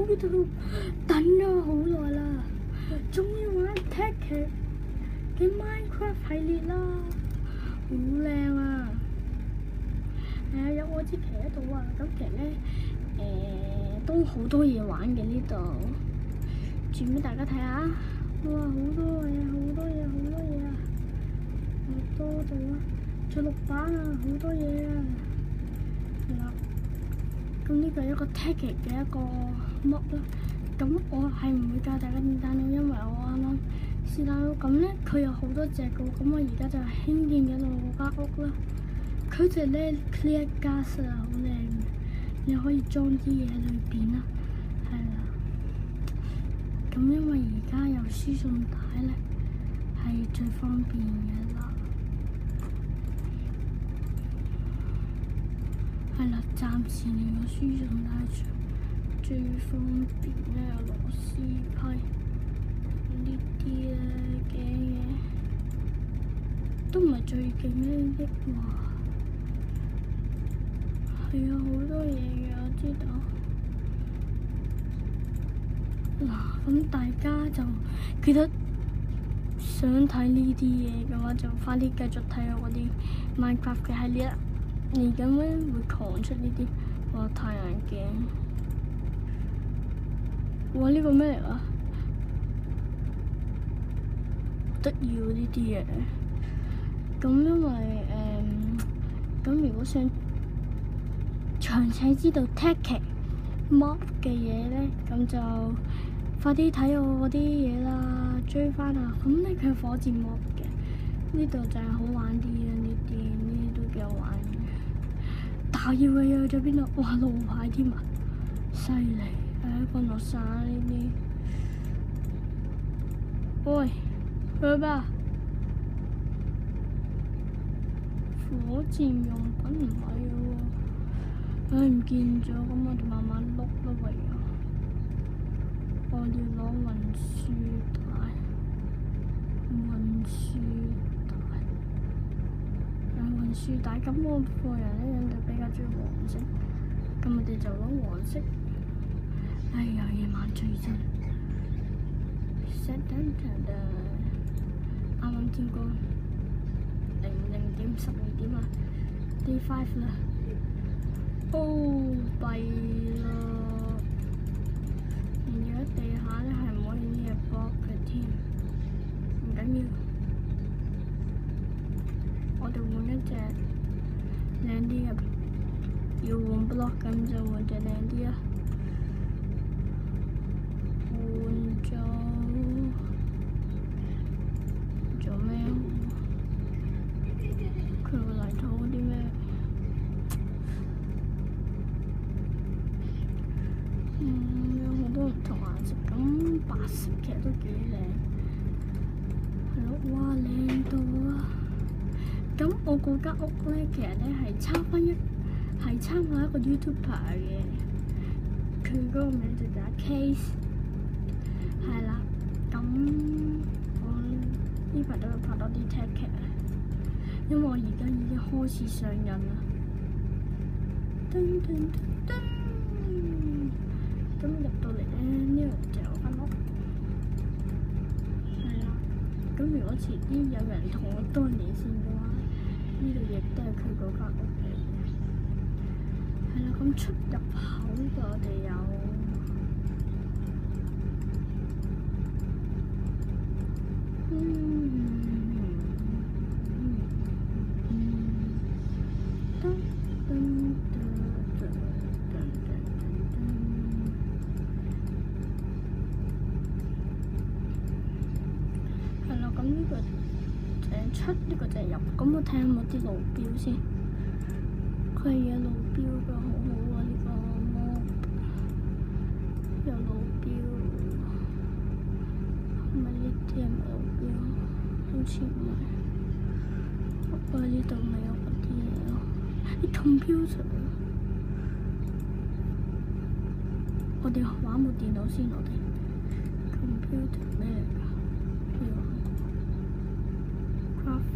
YouTube 等咗好耐啦，終於玩 Techie 嘅 Minecraft 系列啦，好靚啊！有我支旗喺度啊，咁其實咧都好多嘢玩嘅呢度，轉俾大家睇下。哇，好多嘢，好多嘢，好多嘢啊！好多度啊，仲有綠板啊，好多嘢啊！係啦，咁呢個係一個 Techie 嘅一個 mod 啦。咁我係唔會教大家點 download，因為我啱啱試 download。咁咧佢有好多隻嘅，咁我而家就興建緊我間屋啦。佢隻咧 clear gas 啊，好靚嘅，你可以裝啲嘢喺裏邊啦，係啦。咁因為而家有輸送帶咧，係最方便嘅啦。係啦，暫時連個輸送帶最方便咧，有螺絲批呢啲咧嘅嘢，都唔係最勁呢啲哇！係啊，好多嘢嘅，我知道。嗱，咁大家就記得想睇呢啲嘢嘅話，就快啲繼續睇我嗰啲 Minecraft 嘅系列啦。嚟緊咧會狂出呢啲哇太陽鏡，哇呢個咩嚟啊？得意喎呢啲嘢。咁因為咁如果想詳細知道 Techie mod 嘅嘢咧，咁就快啲睇我嗰啲嘢啦，追翻啊！咁咧佢係火箭 mod 嘅，呢度就係好玩啲啊！呢啲都幾好玩嘅。打耀嘅嘢去咗邊度？哇，路牌添啊，犀利！降落傘呢啲。喂，去吧！火箭用品唔係喎，唔見咗，咁我哋慢慢碌啦唯有。我要攞運輸帶，運輸帶，咁我個人咧就比較中意黃色，咁我哋就攞黃色。哎呀，夜晚最真。set down 啱啱天光，00點12點啊 ，Day 5啦。哦，弊啦！而家地下咧係唔可以呢嘢 block 嘅添，唔緊要，我哋換一隻靚啲嘅，要換 block 咁就換隻靚啲啦。換咗做咩？佢個泥土嗰啲咩？有好多唔同顏色，咁白色其實都幾靚，係咯，哇靚到啊！咁我嗰間屋咧，其實咧係參考一個 YouTuber 嘅，佢嗰個名就叫 Case， 係啦。咁我呢排都會拍多啲 Techie，因為我而家已經開始上癮啦。噔噔噔噔。咁入到嚟咧，呢度就有間屋，係啦。咁如果遲啲有人同我多連線嘅話，呢度亦都係佢嗰間屋嚟嘅。係啦，咁出入口我哋有出呢個就係入，咁我睇下有冇啲路標先。佢係有路標㗎，好好啊呢個模，有路標。係咪呢啲係咪路標？好似唔係。不過呢度咪有嗰啲嘢咯。啲 computer， 我哋玩部電腦先，我哋 computer 咩嚟㗎？craft